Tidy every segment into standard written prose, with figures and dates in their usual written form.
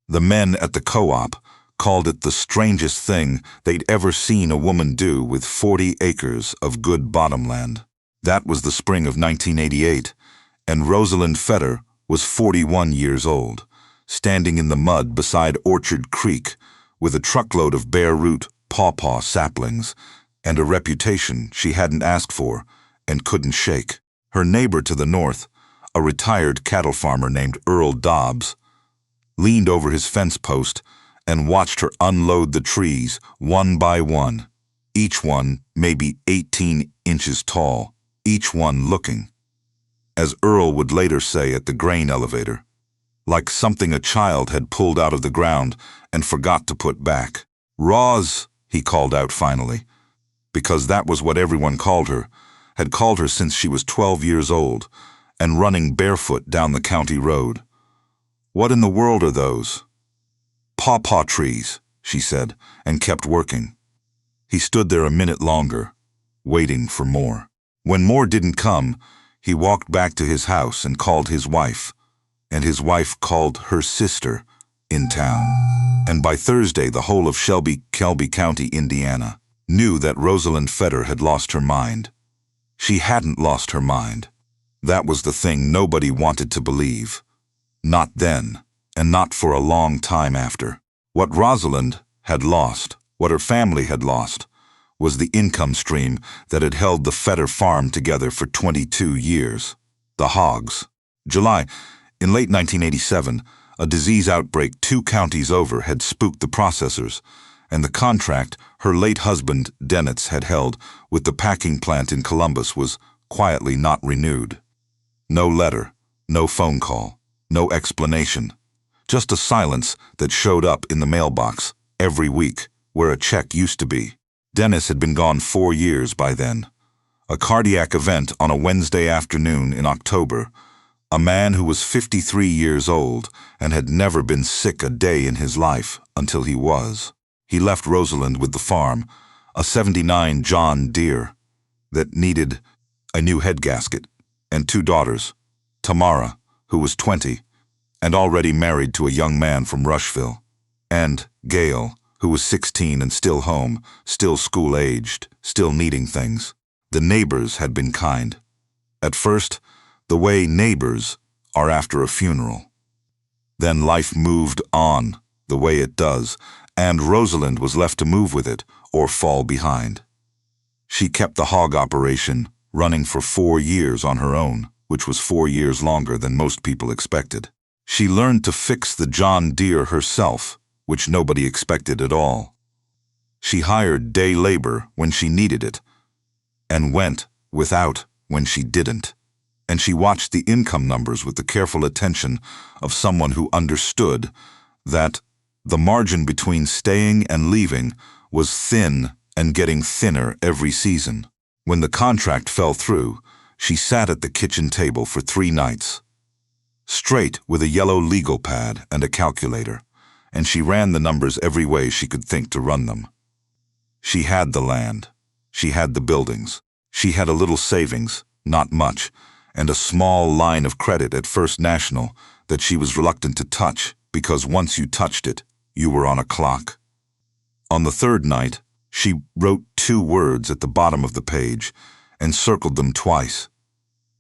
The men at the co-op called it the strangest thing they'd ever seen a woman do with 40 acres of good bottomland. That was the spring of 1988, and Rosalind Fetter was 41 years old, standing in the mud beside Orchard Creek with a truckload of bare-root pawpaw saplings and a reputation she hadn't asked for and couldn't shake. Her neighbor to the north, a retired cattle farmer named Earl Dobbs, leaned over his fence post and watched her unload the trees one by one, each one maybe 18 inches tall, each one looking, as Earl would later say at the grain elevator, like something a child had pulled out of the ground and forgot to put back. "Roz," he called out finally, because that was what everyone called her, had called her since she was 12 years old and running barefoot down the county road. "What in the world are those?" "Pawpaw trees," she said, and kept working. He stood there a minute longer, waiting for more. When more didn't come, he walked back to his house and called his wife, and his wife called her sister in town. And by Thursday, the whole of Shelby County, Indiana, knew that Rosalind Fetter had lost her mind. She hadn't lost her mind. That was the thing nobody wanted to believe. Not then, and not for a long time after. What Rosalind had lost, what her family had lost, was the income stream that had held the Fetter farm together for 22 years. The hogs. July. In late 1987, a disease outbreak 2 counties over had spooked the processors, and the contract her late husband, Dennis, had held with the packing plant in Columbus was quietly not renewed. No letter, no phone call, no explanation. Just a silence that showed up in the mailbox every week, where a check used to be. Dennis had been gone 4 years by then. A cardiac event on a Wednesday afternoon in October. A man who was 53 years old and had never been sick a day in his life until he was. He left Rosalind with the farm, a '79 John Deere that needed a new head gasket, and 2 daughters, Tamara, who was 20, and already married to a young man from Rushville, and Gail, who was 16 and still home, still school-aged, still needing things. The neighbors had been kind. At first, the way neighbors are after a funeral. Then life moved on, the way it does, and Rosalind was left to move with it or fall behind. She kept the hog operation running for 4 years on her own, which was 4 years longer than most people expected. She learned to fix the John Deere herself, which nobody expected at all. She hired day labor when she needed it, and went without when she didn't. And she watched the income numbers with the careful attention of someone who understood that the margin between staying and leaving was thin and getting thinner every season. When the contract fell through, she sat at the kitchen table for 3 nights, straight with a yellow legal pad and a calculator, and she ran the numbers every way she could think to run them. She had the land. She had the buildings. She had a little savings, not much, and a small line of credit at First National that she was reluctant to touch because once you touched it, you were on a clock. On the 3rd night, she wrote 2 words at the bottom of the page and circled them twice.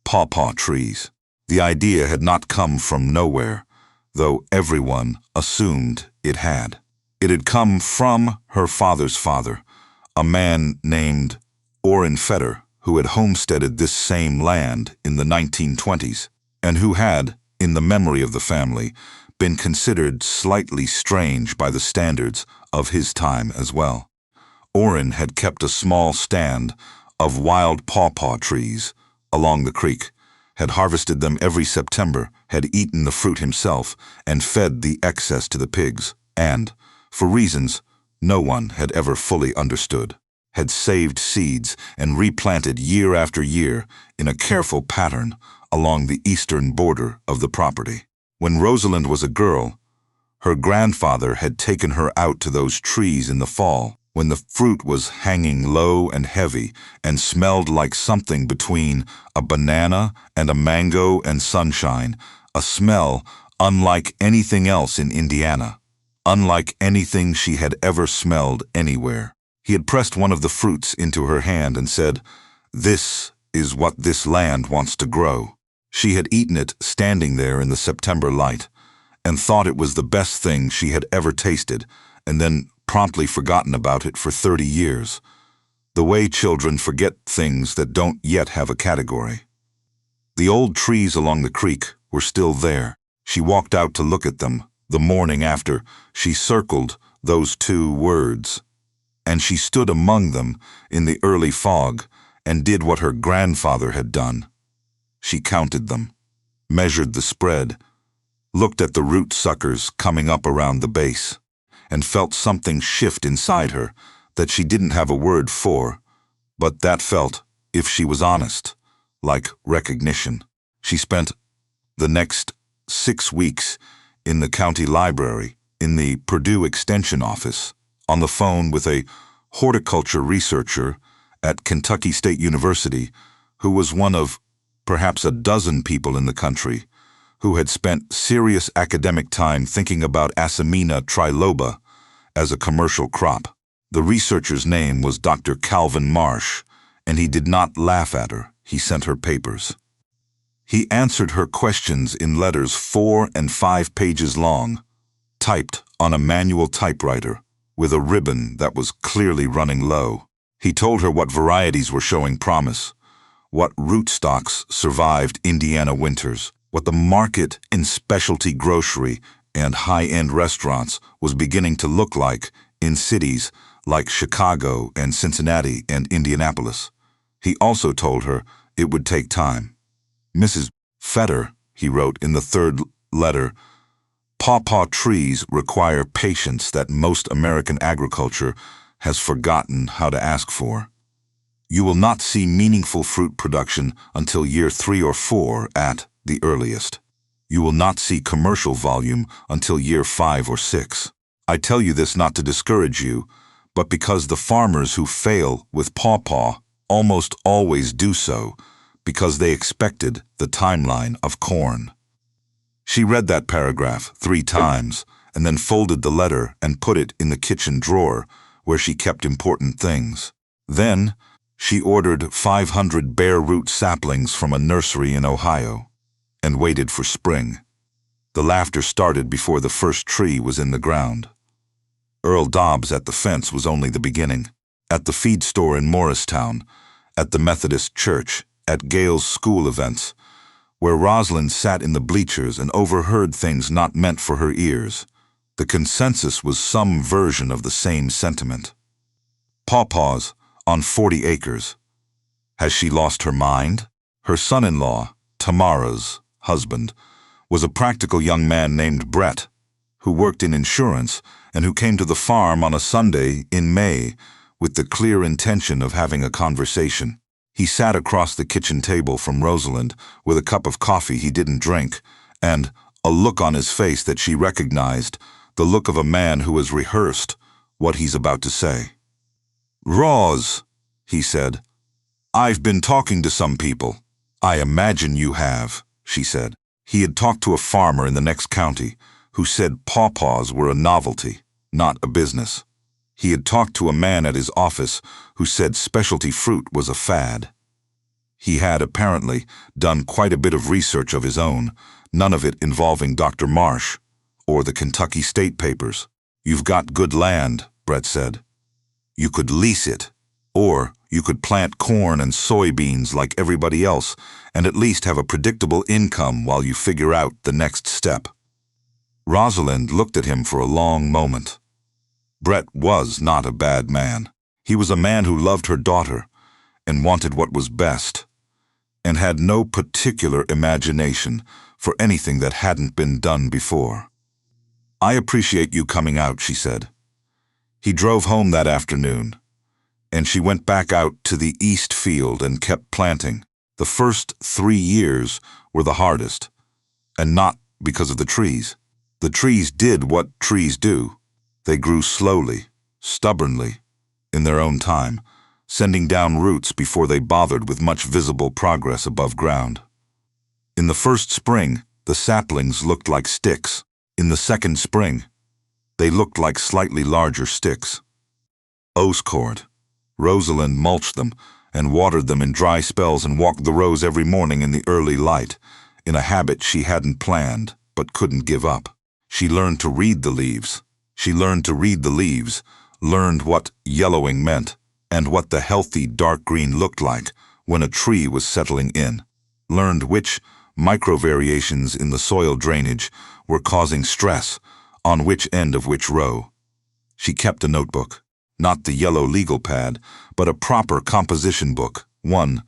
Pawpaw trees. The idea had not come from nowhere, though everyone assumed it had. It had come from her father's father, a man named Rosalind Fetter, who had homesteaded this same land in the 1920s, and who had, in the memory of the family, been considered slightly strange by the standards of his time as well. Orrin had kept a small stand of wild pawpaw trees along the creek, had harvested them every September, had eaten the fruit himself, and fed the excess to the pigs, and, for reasons no one had ever fully understood, had saved seeds and replanted year after year in a careful pattern along the eastern border of the property. When Rosalind was a girl, her grandfather had taken her out to those trees in the fall, when the fruit was hanging low and heavy and smelled like something between a banana and a mango and sunshine, a smell unlike anything else in Indiana, unlike anything she had ever smelled anywhere. He had pressed one of the fruits into her hand and said, "This is what this land wants to grow." She had eaten it standing there in the September light, and thought it was the best thing she had ever tasted, and then promptly forgotten about it for 30 years. The way children forget things that don't yet have a category. The old trees along the creek were still there. She walked out to look at them the morning after. She circled those two words, and she stood among them in the early fog and did what her grandfather had done. She counted them, measured the spread, looked at the root suckers coming up around the base, and felt something shift inside her that she didn't have a word for, but that felt, if she was honest, like recognition. She spent the next 6 weeks in the county library, in the Purdue Extension office, on the phone with a horticulture researcher at Kentucky State University who was one of perhaps a dozen people in the country who had spent serious academic time thinking about Asimina triloba as a commercial crop. The researcher's name was Dr. Calvin Marsh, and he did not laugh at her. He sent her papers. He answered her questions in letters 4 and 5 pages long, typed on a manual typewriter with a ribbon that was clearly running low. He told her what varieties were showing promise, what rootstocks survived Indiana winters, what the market in specialty grocery and high-end restaurants was beginning to look like in cities like Chicago and Cincinnati and Indianapolis. He also told her it would take time. "Mrs. Fetter," he wrote in the 3rd letter, "PAWPAW trees require patience that most American agriculture has forgotten how to ask for. You will not see meaningful fruit production until year 3 or 4 at the earliest. You will not see commercial volume until year 5 or 6. I tell you this not to discourage you, but because the farmers who fail with pawpaw almost always do so because they expected the timeline of corn." She read that paragraph 3 times and then folded the letter and put it in the kitchen drawer where she kept important things. Then she ordered 500 bare root saplings from a nursery in Ohio and waited for spring. The laughter started before the first tree was in the ground. Earl Dobbs at the fence was only the beginning. At the feed store in Morristown, at the Methodist church, at Gale's school events, where Rosalind sat in the bleachers and overheard things not meant for her ears, the consensus was some version of the same sentiment. Pawpaws on 40 acres. Has she lost her mind? Her son-in-law, Tamara's husband, was a practical young man named Brett, who worked in insurance and who came to the farm on a Sunday in May with the clear intention of having a conversation. He sat across the kitchen table from Rosalind with a cup of coffee he didn't drink and a look on his face that she recognized, the look of a man who has rehearsed what he's about to say. "Roz," he said, "I've been talking to some people." "I imagine you have," she said. He had talked to a farmer in the next county who said pawpaws were a novelty, not a business. He had talked to a man at his office who said specialty fruit was a fad. He had apparently done quite a bit of research of his own, none of it involving Dr. Marsh or the Kentucky State papers. "You've got good land," Brett said. "You could lease it, or you could plant corn and soybeans like everybody else and at least have a predictable income while you figure out the next step." Rosalind looked at him for a long moment. Brett was not a bad man. He was a man who loved her daughter and wanted what was best, and had no particular imagination for anything that hadn't been done before. "I appreciate you coming out," she said. He drove home that afternoon, and she went back out to the east field and kept planting. The first 3 years were the hardest, and not because of the trees. The trees did what trees do. They grew slowly, stubbornly, in their own time, sending down roots before they bothered with much visible progress above ground. In the first spring, the saplings looked like sticks. In the second spring, they looked like slightly larger sticks. Oscord. Rosalind mulched them and watered them in dry spells and walked the rows every morning in the early light, in a habit she hadn't planned but couldn't give up. She learned to read the leaves. She learned to read the leaves, learned what yellowing meant, and what the healthy dark green looked like when a tree was settling in, learned which micro-variations in the soil drainage were causing stress on which end of which row. She kept a notebook, not the yellow legal pad, but a proper composition book, one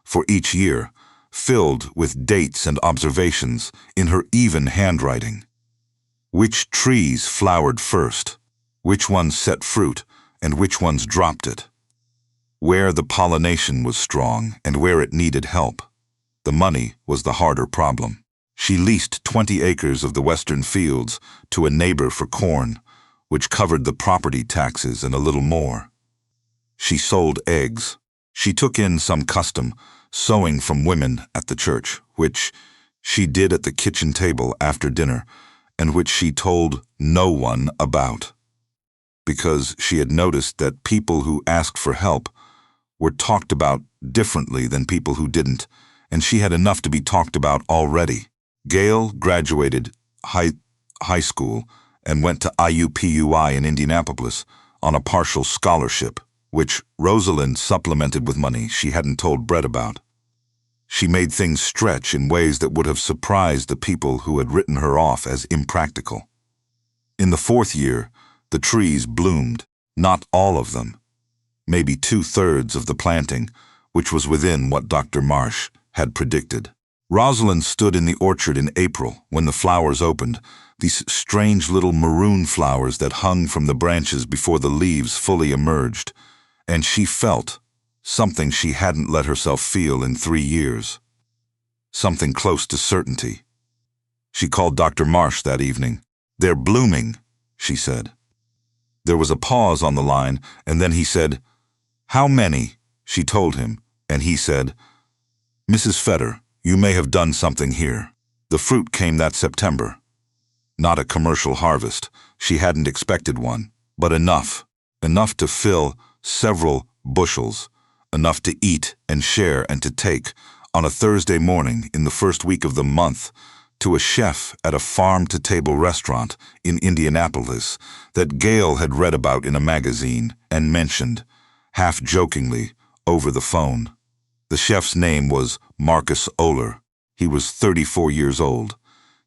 for each year, filled with dates and observations in her even handwriting. Which trees flowered first, which ones set fruit, and which ones dropped it. Where the pollination was strong and where it needed help. The money was the harder problem. She leased 20 acres of the western fields to a neighbor for corn, which covered the property taxes and a little more. She sold eggs. She took in some custom, sewing from women at the church, which she did at the kitchen table after dinner, and which she told no one about. Because she had noticed that people who asked for help were talked about differently than people who didn't, and she had enough to be talked about already. Gail graduated high school and went to IUPUI in Indianapolis on a partial scholarship, which Rosalind supplemented with money she hadn't told Brett about. She made things stretch in ways that would have surprised the people who had written her off as impractical. In the fourth year, the trees bloomed, not all of them, maybe 2/3 of the planting, which was within what Dr. Marsh had predicted. Rosalind stood in the orchard in April when the flowers opened, these strange little maroon flowers that hung from the branches before the leaves fully emerged, and she felt something she hadn't let herself feel in 3 years. Something close to certainty. She called Dr. Marsh that evening. "They're blooming," she said. There was a pause on the line, and then he said, "How many?" She told him, and he said, "Mrs. Fetter, you may have done something here." The fruit came that September. Not a commercial harvest. She hadn't expected one, but enough to fill several bushels, enough to eat and share and to take on a Thursday morning in the first week of the month to a chef at a farm-to-table restaurant in Indianapolis that Gail had read about in a magazine and mentioned, half-jokingly, over the phone. The chef's name was Marcus Oler. He was 34 years old.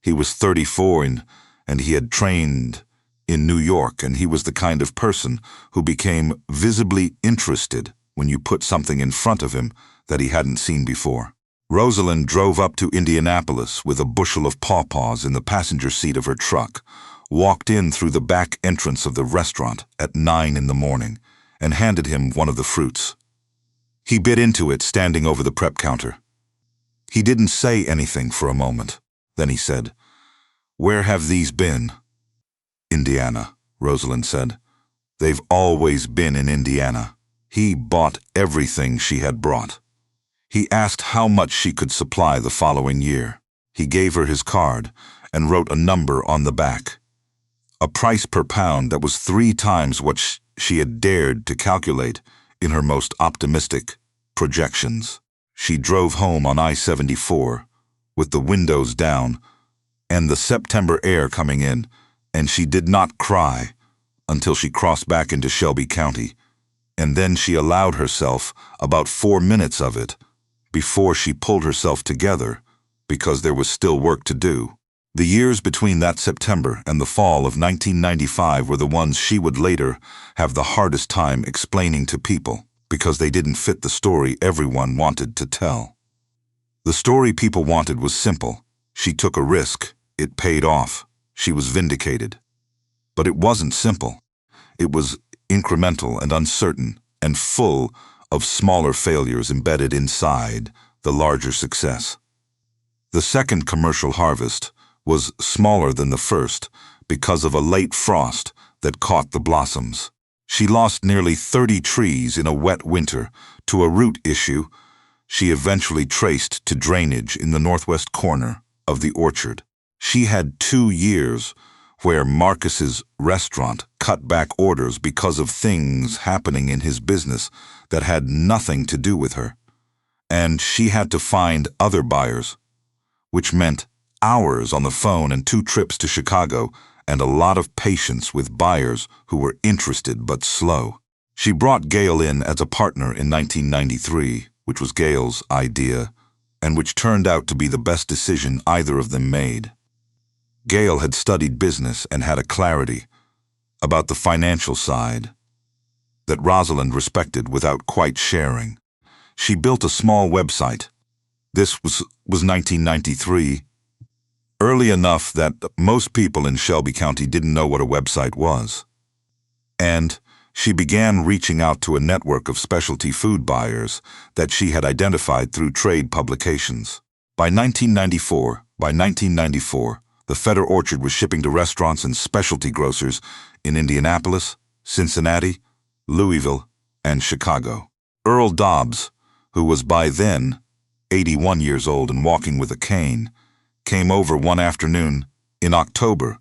He was 34 and he had trained in New York, and he was the kind of person who became visibly interested when you put something in front of him that he hadn't seen before. Rosalind drove up to Indianapolis with a bushel of pawpaws in the passenger seat of her truck, walked in through the back entrance of the restaurant at 9 in the morning, and handed him one of the fruits. He bit into it standing over the prep counter. He didn't say anything for a moment. Then he said, "Where have these been?" "Indiana," Rosalind said. "They've always been in Indiana." He bought everything she had brought. He asked how much she could supply the following year. He gave her his card and wrote a number on the back. A price per pound that was 3 times what she had dared to calculate in her most optimistic projections. She drove home on I-74 with the windows down and the September air coming in, and she did not cry until she crossed back into Shelby County, and then she allowed herself about 4 minutes of it before she pulled herself together because there was still work to do. The years between that September and the fall of 1995 were the ones she would later have the hardest time explaining to people because they didn't fit the story everyone wanted to tell. The story people wanted was simple. She took a risk. It paid off. She was vindicated. But it wasn't simple. It was incremental and uncertain and full of smaller failures embedded inside the larger success. The second commercial harvest was smaller than the first because of a late frost that caught the blossoms. She lost nearly 30 trees in a wet winter to a root issue she eventually traced to drainage in the northwest corner of the orchard. She had 2 years where Marcus's restaurant cut back orders because of things happening in his business that had nothing to do with her. And she had to find other buyers, which meant hours on the phone and 2 trips to Chicago and a lot of patience with buyers who were interested but slow. She brought Gail in as a partner in 1993, which was Gail's idea, and which turned out to be the best decision either of them made. Gail had studied business and had a clarity about the financial side that Rosalind respected without quite sharing. She built a small website. This was 1993, early enough that most people in Shelby County didn't know what a website was. And she began reaching out to a network of specialty food buyers that she had identified through trade publications. By 1994, the Fetter Orchard was shipping to restaurants and specialty grocers in Indianapolis, Cincinnati, Louisville, and Chicago. Earl Dobbs, who was by then 81 years old and walking with a cane, came over one afternoon in October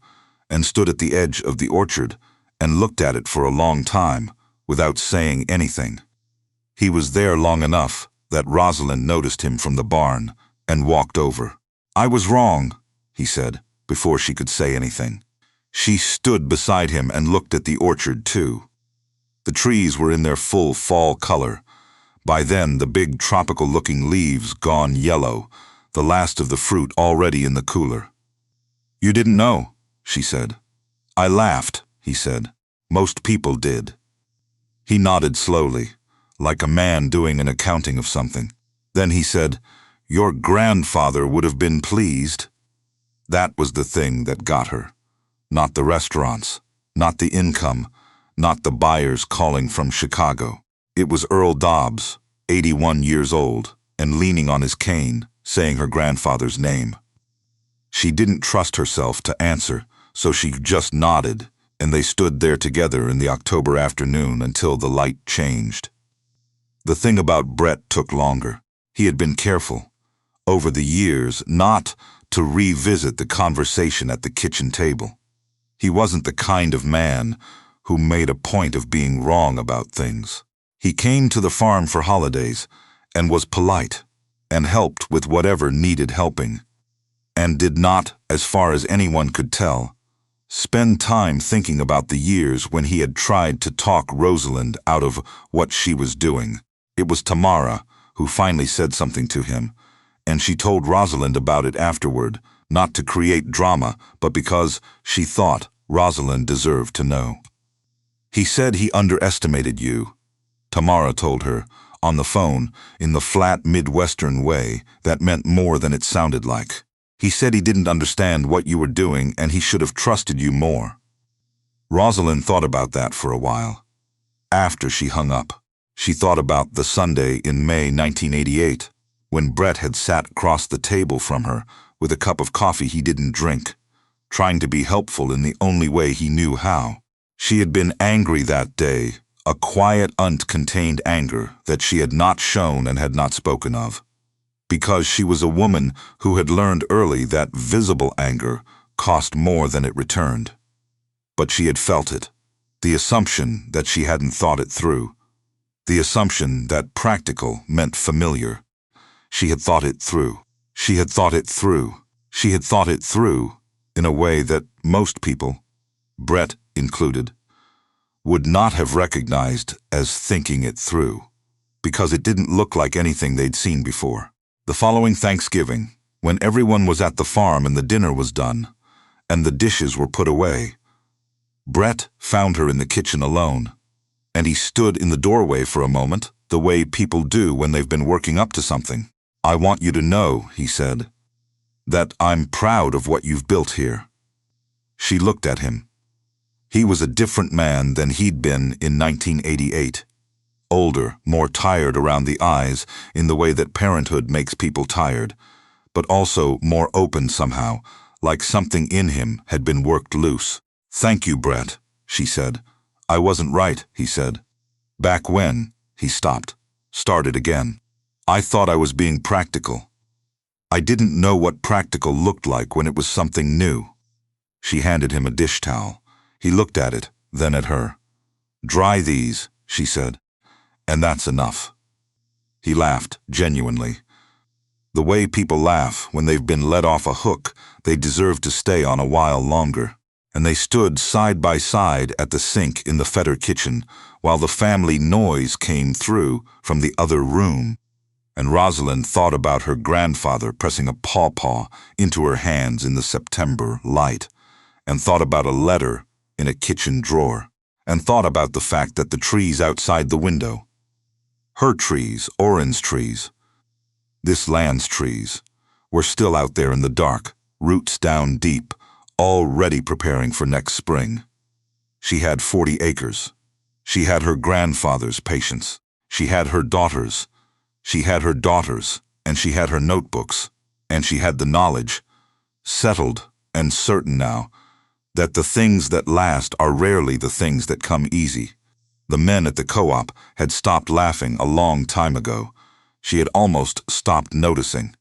and stood at the edge of the orchard and looked at it for a long time without saying anything. He was there long enough that Rosalind noticed him from the barn and walked over. "I was wrong," he said, before she could say anything. She stood beside him and looked at the orchard too. The trees were in their full fall color. By then, the big tropical-looking leaves gone yellow, the last of the fruit already in the cooler. "You didn't know," she said. "I laughed," he said. "Most people did." He nodded slowly, like a man doing an accounting of something. Then he said, "Your grandfather would have been pleased." That was the thing that got her. Not the restaurants, not the income, not the buyers calling from Chicago. It was Earl Dobbs, 81 years old, and leaning on his cane, saying her grandfather's name. She didn't trust herself to answer, so she just nodded, and they stood there together in the October afternoon until the light changed. The thing about Brett took longer. He had been careful, over the years, not to revisit the conversation at the kitchen table. He wasn't the kind of man who made a point of being wrong about things. He came to the farm for holidays and was polite and helped with whatever needed helping, and did not, as far as anyone could tell, spend time thinking about the years when he had tried to talk Rosalind out of what she was doing. It was Tamara who finally said something to him, and she told Rosalind about it afterward, not to create drama, but because she thought Rosalind deserved to know. "He said he underestimated you," Tamara told her, on the phone, in the flat Midwestern way that meant more than it sounded like. "He said he didn't understand what you were doing and he should have trusted you more." Rosalind thought about that for a while. After she hung up, she thought about the Sunday in May 1988, when Brett had sat across the table from her with a cup of coffee he didn't drink, trying to be helpful in the only way he knew how. She had been angry that day, a quiet, uncontained anger that she had not shown and had not spoken of, because she was a woman who had learned early that visible anger cost more than it returned. But she had felt it, the assumption that she hadn't thought it through, the assumption that practical meant familiar. She had thought it through. She had thought it through. She had thought it through in a way that most people, Brett included, would not have recognized as thinking it through, because it didn't look like anything they'd seen before. The following Thanksgiving, when everyone was at the farm and the dinner was done, and the dishes were put away, Brett found her in the kitchen alone, and he stood in the doorway for a moment, the way people do when they've been working up to something. "I want you to know," he said, "that I'm proud of what you've built here." She looked at him. He was a different man than he'd been in 1988. Older, more tired around the eyes in the way that parenthood makes people tired, but also more open somehow, like something in him had been worked loose. "Thank you, Brett," she said. "I wasn't right," he said. "Back when?" He stopped, started again. "I thought I was being practical." I didn't know what practical looked like when it was something new. She handed him a dish towel. He looked at it, then at her. "Dry these," she said, "and that's enough." He laughed, genuinely. The way people laugh when they've been let off a hook, they deserve to stay on a while longer. And they stood side by side at the sink in the Fetter kitchen while the family noise came through from the other room. And Rosalind thought about her grandfather pressing a pawpaw into her hands in the September light, and thought about a letter in a kitchen drawer, and thought about the fact that the trees outside the window, her trees, Oren's trees, this land's trees, were still out there in the dark, roots down deep, already preparing for next spring. She had 40 acres. She had her grandfather's patience. She had her daughters. She had her daughters, and she had her notebooks, and she had the knowledge, settled and certain now, that the things that last are rarely the things that come easy. The men at the co-op had stopped laughing a long time ago. She had almost stopped noticing.